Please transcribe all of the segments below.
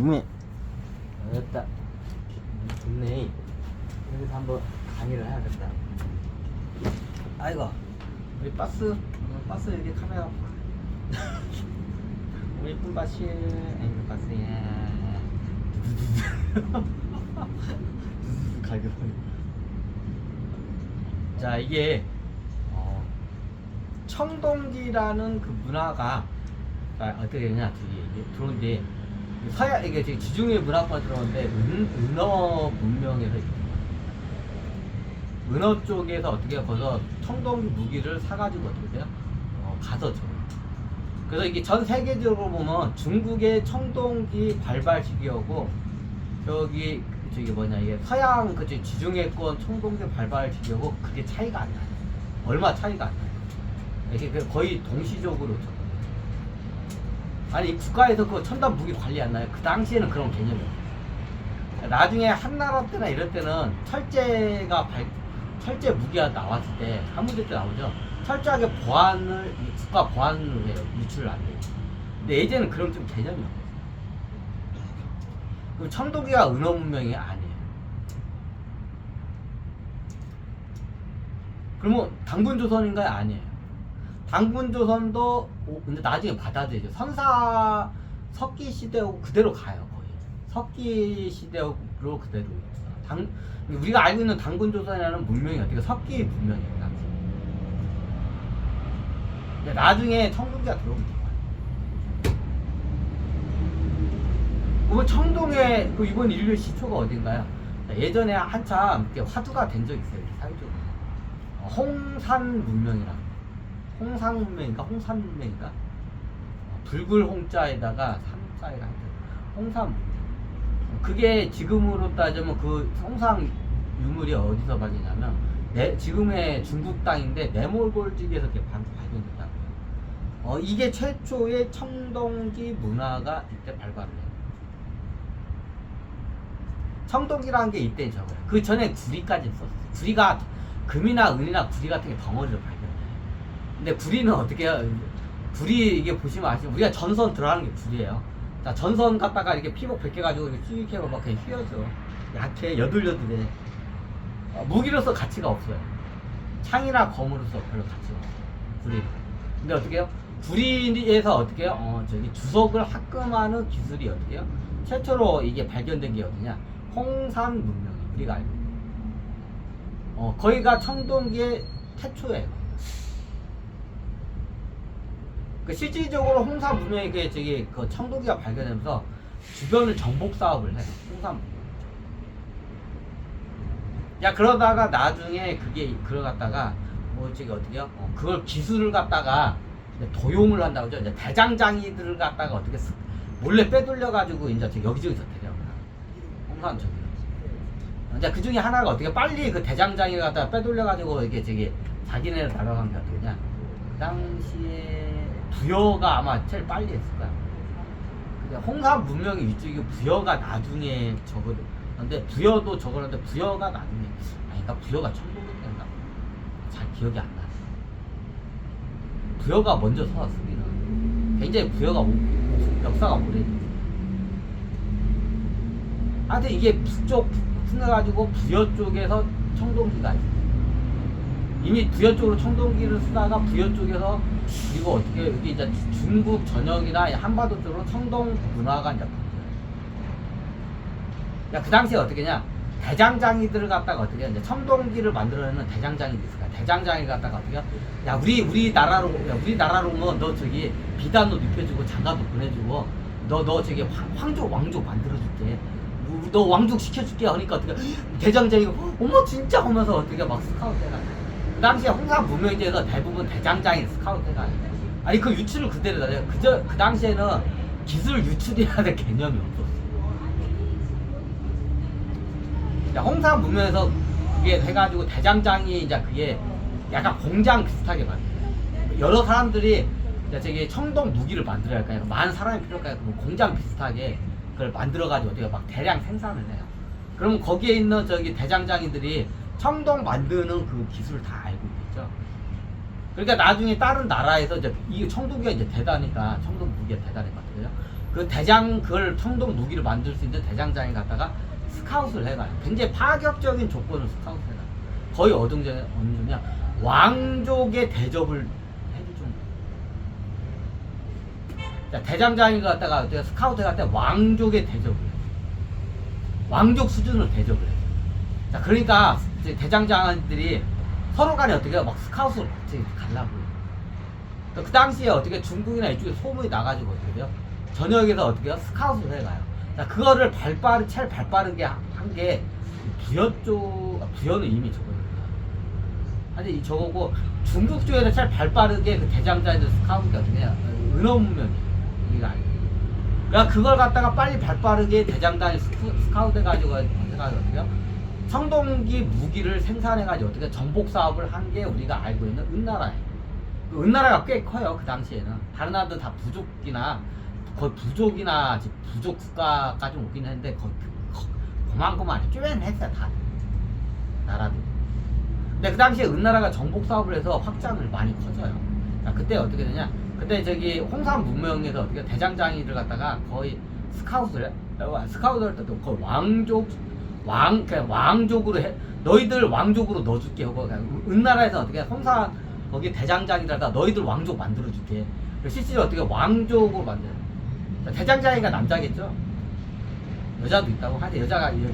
눈에 됐다. 좋네. 여기서 한번 강의를 해야겠다. 아이고 우리 빠스 여기 카메라 우리 예쁜 바시 아이고 바스야 가격. 자 이게 청동기라는 그 문화가 어떻게 되냐 이게 들어오는데 서양 이게 지금 지중해 문화권 들어오는데 은어 문명에서 은어 쪽에서 어떻게 거기서 청동기 무기를 사가지고 어떻게 돼요? 가서 줘. 그래서 이게 전 세계적으로 보면 중국의 청동기 발발시기하고 저기 뭐냐 이게 서양 그 지중해권 청동기 발발시기하고 그게 차이가 안 나요. 얼마 차이가 안 나요. 이게 거의 동시적으로 줘. 아니 국가에서 그 첨단 무기 관리 안 나요? 그 당시에는 그런 개념이 없어요. 나중에 한나라 때나 이럴 때는 철제 무기가 나왔을 때 한문제 때 나오죠. 철저하게 국가 보안을 해요. 유출을 안 돼요. 근데 예전에는 그런 좀 개념이 없어요. 그럼 청동기가 은어 문명이 아니에요. 그러면 당군조선인가요? 아니에요. 당군조선도 근데 나중에 받아들이죠. 석기 시대하고 그대로 가요. 거의 석기 시대하고 그대로. 우리가 알고 있는 당군조선이라는 문명이 어떻게 석기 문명이에요. 당시. 근데 나중에 청동기가 들어오면 돼요. 그러면 청동에 이번 인류의 시초가 어딘가요? 예전에 한참 화두가 된 적이 있어요. 사회적으로. 홍산 문명이라. 홍산 문명인가? 붉을 홍자에다가 산자에가 홍산 문명. 그게 지금으로 따지면 그 홍산 유물이 어디서 발견이냐면 지금의 중국 땅인데 네몰골직에서 발견됐다고요. 이게 최초의 청동기 문화가 이때 발발을 해요. 청동기라는 게 이때 적어요. 그 전에 구리까지 썼어요. 구리가 금이나 은이나 구리 같은 게 덩어리로 발견돼요. 근데 구리는 어떻게 해요? 구리 이게 보시면 아시죠? 우리가 전선 들어가는 게 구리예요. 자, 전선 갖다가 이렇게 피복 벗겨가지고 이렇게 쭉 해봐 막 그냥 휘어져. 약해, 여들여들해. 무기로서 가치가 없어요. 창이나 검으로서 별로 가치가 없어요. 구리. 근데 어떻게 해요? 구리에서 어떻게 해요? 주석을 합금하는 기술이 어떻게 해요? 최초로 이게 발견된 게 어디냐? 홍산 문명이에요. 우리가 알고 있는. 거기가 청동기의 태초예요. 실질적으로 홍산 문명이 그 청동기가 발견되면서 주변을 정복 사업을 해요. 홍산 문명. 그러다가 나중에 그걸 갖다가 어떻게 해요? 그걸 기술을 갖다가 도용을 한다고 하죠. 이제 대장장이들을 갖다가 어떻게 몰래 빼돌려가지고 이제 여기저기서 데려가요. 홍산 저기. 이제 그 중에 하나가 어떻게 빨리 그 대장장이를 갖다가 빼돌려가지고 이게 자기네를 달아간 게 어떻게냐? 그 당시에 부여가 아마 제일 빨리 했을 거야. 홍산 문명이 위쪽이고 부여가 나중에 적어도. 근데 부여도 적었는데 부여가 나중에. 그러니까 부여가 청동기 때인가? 잘 기억이 안 나. 부여가 먼저 서왔어. 굉장히 부여가 역사가 오래돼. 근데 이게 북쪽 가지고 부여 쪽에서 청동기가 있어요. 이미 부여 쪽으로 청동기를 쓰다가 부여 쪽에서 그리고 어떻게 여기 이제 중국 전역이나 한반도 쪽으로 청동 문화가 이제 바뀌어요. 그 당시에 어떻게냐? 대장장이들을 갖다가 어떻게 이제 청동기를 만들어내는 대장장이들 있을까? 대장장이 갖다가 어떻게? 우리나라로 오면 너 비단도 입혀주고 장갑도 보내주고 너 왕족 만들어줄게. 너 왕족 시켜줄게 하니까 어떻게 대장장이가 어머 진짜 하면서 어떻게 막 스카우트 해가. 그 당시에 홍산 문명제에서 대부분 대장장이 스카우트 해가. 아니 그 유출을 그대로 다. 그 당시에는 기술 유출이라는 개념이 없었어. 홍산 문명에서 그게 해가지고 대장장이 이제 그게 약간 공장 비슷하게 만들어요. 여러 사람들이 청동 무기를 만들어야 할까요? 많은 사람이 필요할까요? 공장 비슷하게 그걸 만들어가지고 어떻게 막 대량 생산을 해요. 그럼 거기에 있는 대장장이들이 청동 만드는 그 기술을 다 알고 있겠죠. 그러니까 나중에 다른 나라에서 이 청동기가 이제 대다니까 청동 무기가 대단히 만들어요. 그걸 청동 무기를 만들 수 있는 대장장이 갖다가 스카웃을 해가요. 굉장히 파격적인 조건을 스카웃을 해가요. 거의 어느 정도냐, 왕족의 대접을 해줄 정도. 자, 대장장이가 갖다가 어떻게 스카웃 해갈 때 왕족의 대접을 해요. 왕족 수준으로 대접을 해요. 자, 그러니까 대장장이들이 서로 간에 어떻게 막 스카웃을 어떻게 가려고 해요. 그 당시에 어떻게 중국이나 이쪽에 소문이 나가지고 어떻게 돼요? 전역에서 어떻게 해요? 스카웃을 해가요. 자, 그거를 제일 발빠르게 한 게 부여는 이미 저거입니다. 아니, 저거고, 중국 쪽에서 제일 발빠르게 그 대장장이들 스카웃이 어떻게 해요? 은어문명이에요. 이게 아니에요. 그러니까 그걸 갖다가 빨리 발빠르게 대장장이 스카웃 해가지고 어떻게 해요? 청동기 무기를 생산해가지고 어떻게 정복 사업을 한 게 우리가 알고 있는 은나라예요. 은나라가 꽤 커요. 그 당시에는 다른 나라들 다 부족이나 거의 부족이나 부족 국가까지 오긴 했는데 거의 고만고만해. 쪼맨했어요 다 나라들. 근데 그 당시에 은나라가 정복 사업을 해서 확장을 많이 커져요. 자, 그때 어떻게 되냐? 그때 저기 홍산 문명에서 어떻게 대장장이를 갖다가 거의 스카웃을 할 때도 거의 그냥 왕족으로 해. 너희들 왕족으로 넣어줄게 하고, 은나라에서 어떻게 홍산 거기 대장장이라다 너희들 왕족 만들어줄게. 실제로 어떻게 왕족으로 만들어요. 대장장이가 남자겠죠? 여자도 있다고 하지. 여자가 이런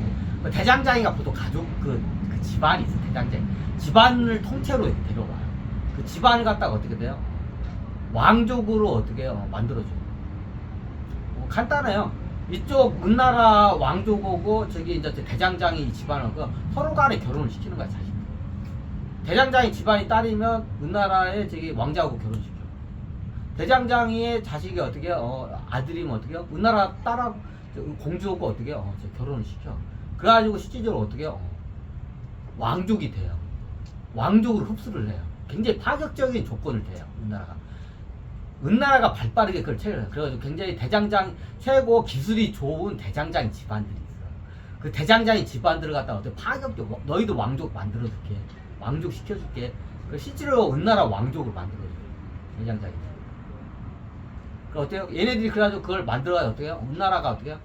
대장장이가 보통 가족 그 집안이 있어. 대장장이 집안을 통째로 이렇게 데려와요. 그 집안을 갖다가 어떻게 돼요? 왕족으로 어떻게 만들어줘요. 간단해요. 이쪽 은나라 왕족하고 저기 이제 대장장이 집안하고 서로 간에 결혼을 시키는 거야. 자식. 대장장이 집안이 딸이면 은나라의 저기 왕자하고 결혼시켜. 대장장이의 자식이 어떻게 아들이면 어떻게 은나라 딸하고 공주하고 어떻게 결혼을 시켜. 그래가지고 실질적으로 어떻게 왕족이 돼요. 왕족으로 흡수를 해요. 굉장히 파격적인 조건을 돼요. 은나라가 발빠르게 그걸 체결해요. 그래가지고 굉장히 최고 기술이 좋은 대장장이 집안들이 있어요. 그 대장장이 집안들을 갖다가 어떻게 파격적, 너희도 왕족 만들어줄게. 왕족 시켜줄게. 실제로 은나라 왕족을 만들어줘요. 대장장이. 그 어때요? 얘네들이 그래가지고 그걸 만들어가지고 어떻게 해요? 은나라가 어떻게 해요?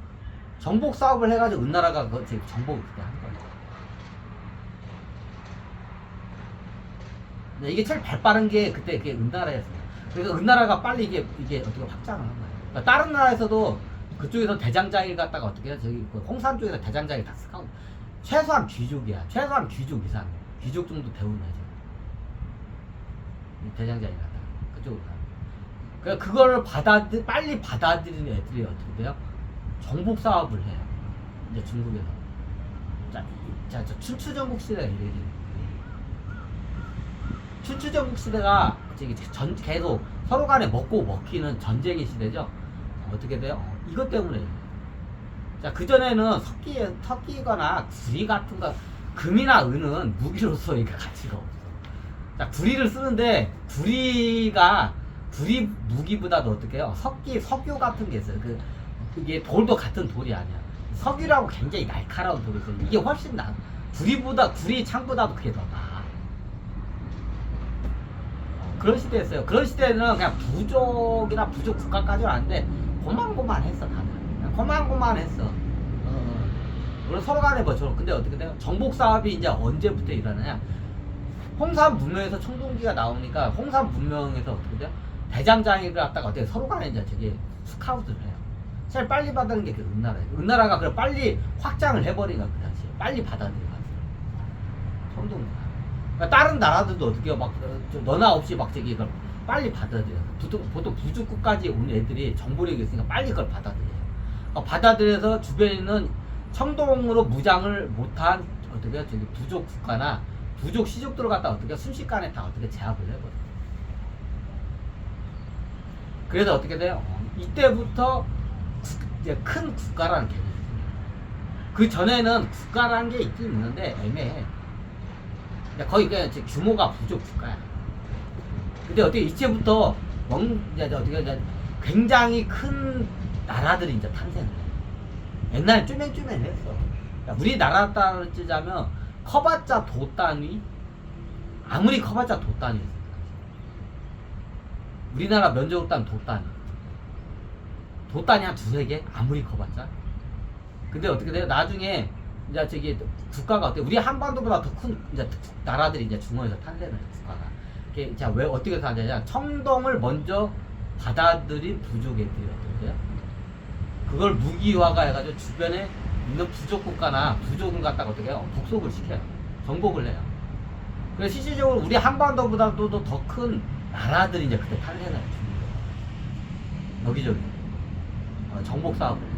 정복 사업을 해가지고 은나라가 그 정복을 그때 한 거예요. 근데 이게 제일 발빠른 게 그때 그게 은나라였어요. 그래서 은나라가 빨리 이게 어떻게 확장을 한 거예요. 그러니까 다른 나라에서도 그쪽에서 대장장이를 갖다가 어떻게 해요? 저기 홍산 쪽에서 대장장이 다 스카웃. 최소한 귀족이야. 최소한 귀족 이상. 귀족 정도 대우는 해줘. 대장장이 갖다가 그쪽으로 가. 그러니까 그거를 빨리 받아들이는 애들이 어떻게 돼요? 정복 사업을 해요. 이제 중국에서. 자, 춘추전국 시대가 이래요. 춘추전국 시대가 계속 서로 간에 먹고 먹히는 전쟁의 시대죠. 어떻게 돼요? 이것 때문에. 자, 그전에는 석기거나 구리 같은 거, 금이나 은은 무기로서 이게 가치가 없어. 자, 구리를 쓰는데, 구리 무기보다도 어떻게 해요? 석유 같은 게 있어요. 이게 돌도 같은 돌이 아니야. 석유라고 굉장히 날카로운 돌이 있어요. 이게 훨씬 구리 창보다도 그게 더 나아. 그런 시대였어요. 그런 시대는 그냥 부족이나 부족 국가까지는 아닌데 고만고만했어. 다들 그냥 고만고만했어. 물론 서로 간에 근데 어떻게 돼요? 정복 사업이 이제 언제부터 일어나냐? 홍산 문명에서 청동기가 나오니까 홍산 문명에서 어떻게 돼요? 대장장이를 갖다가 어떻게 서로 간에 이제 저기 스카웃을 해요. 제일 빨리 받는 게 그 은나라예요. 은나라가 그걸 빨리 확장을 해버린 거야. 그 당시에 빨리 받아들여가지고 청동기. 그러니까 다른 나라들도 어떻게 너나 없이 저기 이걸 빨리 받아들여요. 보통 부족국까지 온 애들이 정보력이 있으니까 빨리 그걸 받아들여요. 받아들여서 주변에 있는 청동으로 무장을 못한 어떻게 저기 부족 국가나 부족 시족들을 갖다 어떻게 순식간에 다 어떻게 제압을 해버려요. 그래서 어떻게 돼요? 이때부터 이제 큰 국가라는 개념이 있습니다. 그 전에는 국가라는 게 있긴 있는데 애매해. 거의 그냥 규모가 부족 국가야. 근데 어떻게 이제부터 어떻게 굉장히 큰 나라들이 이제 탄생을 해. 옛날에 쪼맨쪼맨했어. 우리나라 따로 치자면 커봤자 도 단위, 아무리 커봤자 도 단위였어. 우리나라 면적으로 따면 도 돛단이 한 두세 개 아무리 커봤자. 근데 어떻게 돼요? 나중에 이제 저기 국가가 어때? 우리 한반도보다 더 큰 이제 나라들이 이제 중원에서 탄생을 해요, 국가가. 이게 자 왜 어떻게 탄생하냐? 청동을 먼저 받아들인 부족 애들이 어떻게 돼요? 그걸 무기화가 해가지고 주변에 있는 부족 국가나 부족을 갖다가 어떻게 해요? 복속을 시켜요. 정복을 해요. 그래서 실질적으로 우리 한반도보다도 더 큰 나라들이 이제 그때 탄생을 해요. 여기저기 정복 사업을 해요.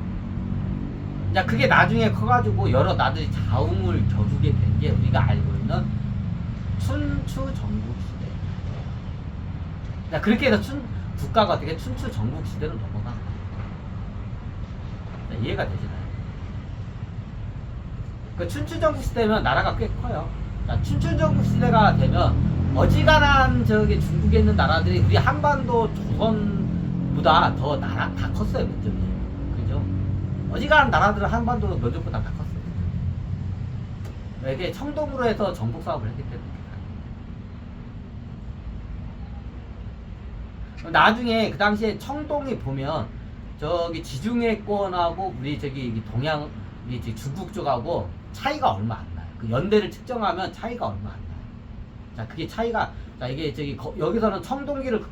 자, 그게 나중에 커가지고 여러 나라들이 자웅을 겨루게 된 게 우리가 알고 있는 춘추 전국 시대. 자, 그렇게 해서 국가가 어떻게 춘추 전국 시대로 넘어간 거예요. 자, 이해가 되시나요? 그 춘추 전국 시대면 나라가 꽤 커요. 자, 춘추 전국 시대가 되면 어지간한 저기 중국에 있는 나라들이 우리 한반도 조선보다 더 나라 다 컸어요, 면적이. 그죠? 어지간한 나라들은 한반도 면적보다 다 컸어요. 이게 청동으로 해서 정복 사업을 했기 때문에. 나중에 그 당시에 청동이 보면 저기 지중해권하고 우리 저기 동양 우리 중국 쪽하고 차이가 얼마 안 나요. 그 연대를 측정하면 차이가 얼마 안 나요. 자, 그게 차이가 자 이게 저기 여기서는 청동기를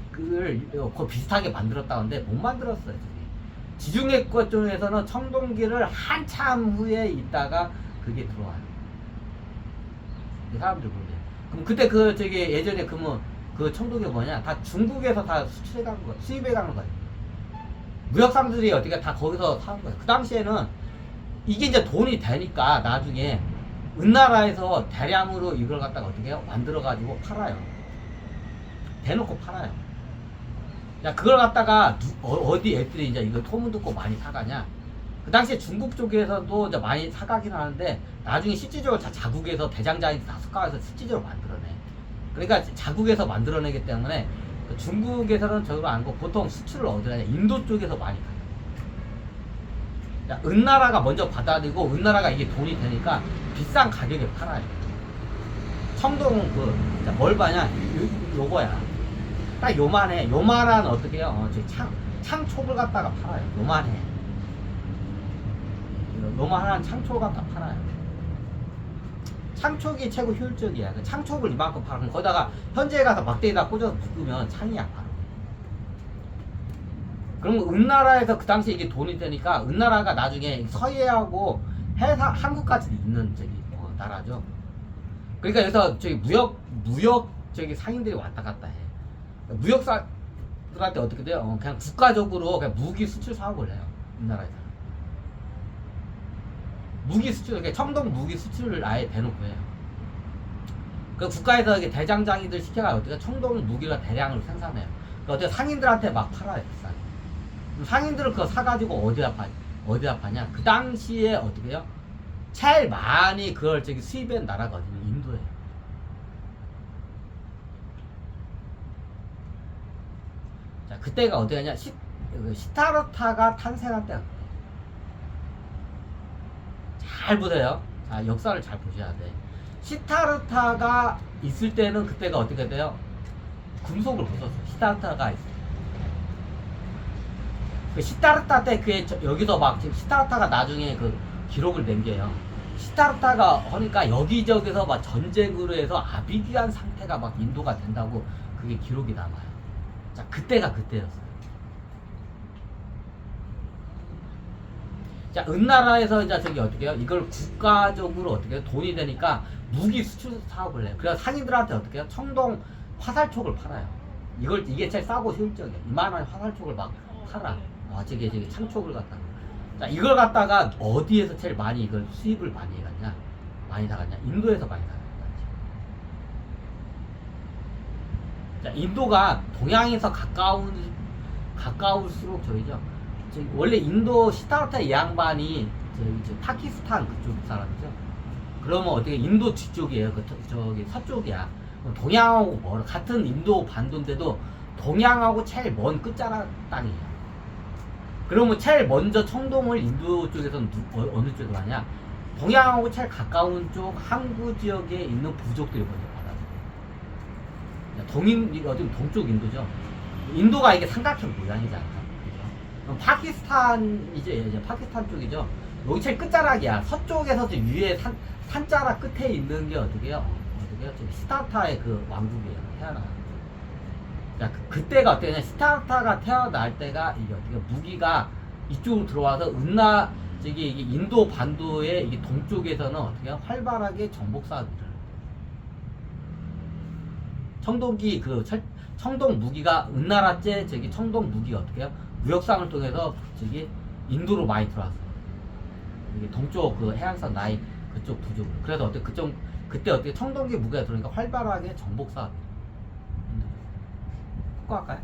거의 비슷하게 만들었다는데 못 만들었어요. 저기. 지중해권 쪽에서는 청동기를 한참 후에 있다가 그게 들어와요. 사람들 보면. 그럼 그때 그 저기 예전에 그 청동기 뭐냐? 다 중국에서 다 수출해 가는 거예요. 수입해 가는 거예요. 무역상들이 어떻게 다 거기서 사는 거예요. 그 당시에는 이게 이제 돈이 되니까 나중에 은나라에서 대량으로 이걸 갖다가 어떻게 해요? 만들어 가지고 팔아요. 대놓고 팔아요. 야, 그걸 갖다가 어디 애들이 이제 이거 소문 듣고 많이 사가냐? 그 당시에 중국 쪽에서도 이제 많이 사가긴 하는데 나중에 실질적으로 자국에서 대장장이 다 섞어서 실질적으로 만들어내. 그러니까 자국에서 만들어내기 때문에 중국에서는 저걸 안 거 보통 수출을 어디로 하냐? 인도 쪽에서 많이 가요. 자, 은나라가 먼저 받아들이고 은나라가 이게 돈이 되니까 비싼 가격에 팔아요. 청동은 뭘 봐냐? 요거야. 딱 요만해. 요만한 어떻게 해요? 창촉을 갖다가 팔아요. 요만해. 요만한 창촉을 갖다 팔아요. 창촉이 최고 효율적이야. 그 창촉을 이만큼 팔면 거기다가 현지에 가서 막대기에다 꽂아서 묶으면 창이야 바로. 그럼 은나라에서 그 당시에 이게 돈이 되니까 은나라가 나중에 서해하고 한국까지 있는 저기 나라죠. 그러니까 여기서 저기 무역 저기 상인들이 왔다 갔다 해. 무역사들한테 어떻게 돼요? 그냥 국가적으로 그냥 무기 수출 사업을 해요. 은나라에서. 무기 수출, 그러니까 청동 무기 수출을 아예 대놓고 해요. 그 국가에서 대장장이들 시켜가 어떻게 청동 무기를 대량으로 생산해요. 그 어떻게 상인들한테 막 팔아요, 비싸게. 상인들은 그거 사가지고 어디다 파냐? 그 당시에 어떻게 해요? 제일 많이 그걸 저기 수입한 나라가 어디냐? 인도예요. 자, 그때가 어디냐? 시타르타가 탄생한 때가 잘 보세요. 자, 역사를 잘 보셔야 돼. 시타르타가 있을 때는 그때가 어떻게 돼요? 금속을 못 썼어요. 시타르타가 있을 때. 그 시타르타 때 그게 여기서 막 지금 시타르타가 나중에 그 기록을 남겨요. 시타르타가 하니까 여기저기서 막 전쟁으로 해서 아비규환 상태가 막 인도가 된다고 그게 기록이 남아요. 자, 그때가 그때였어요. 자, 은나라에서 이제 저기 어떻게 해요? 이걸 국가적으로 어떻게 해요? 돈이 되니까 무기 수출 사업을 해요. 그래서 상인들한테 어떻게 해요? 청동 화살촉을 팔아요. 이게 제일 싸고 효율적이에요. 이만한 화살촉을 막 팔아. 저기 창촉을 갖다가. 자, 이걸 갖다가 어디에서 제일 많이 이걸 수입을 많이 해갔냐? 많이 나갔냐? 인도에서 많이 나갔다. 자, 인도가 동양에서 가까울수록 저기죠. 원래 인도 시타르타 이 양반이 저기 파키스탄 그쪽 사람이죠. 그러면 어떻게 인도 뒤쪽이에요. 저기 서쪽이야. 동양하고 멀어. 같은 인도 반도인데도 동양하고 제일 먼 끝자락 땅이에요. 그러면 제일 먼저 청동을 인도 쪽에서는 어느 쪽으로 하냐? 동양하고 제일 가까운 쪽 항구 지역에 있는 부족들이 먼저 받아요. 어디 동쪽 인도죠. 인도가 이게 삼각형 모양이잖아. 파키스탄이죠. 이제 파키스탄 쪽이죠. 여기 제일 끝자락이야. 서쪽에서 좀 위에 산자락 끝에 있는 게 어떻게요? 어떻게요? 좀 스타타의 그 왕국이에요. 태어나. 야, 그때가 어때냐? 스타타가 태어날 때가 이게 어떻게 무기가 이쪽으로 들어와서 저기 이게 인도 반도의 이게 동쪽에서는 어떻게 활발하게 정복 사업을. 청동기 청동 무기가 은나라째 저기 청동 무기가 어떻게요? 무역상을 통해서 저기 인도로 많이 들어왔어요. 이게 동쪽 그 해안선 라인 그쪽 부족으로. 그래서 그때 어떻게 청동기 무기가 들어오니까 활발하게 정복 사업이에요. 그거 할까요?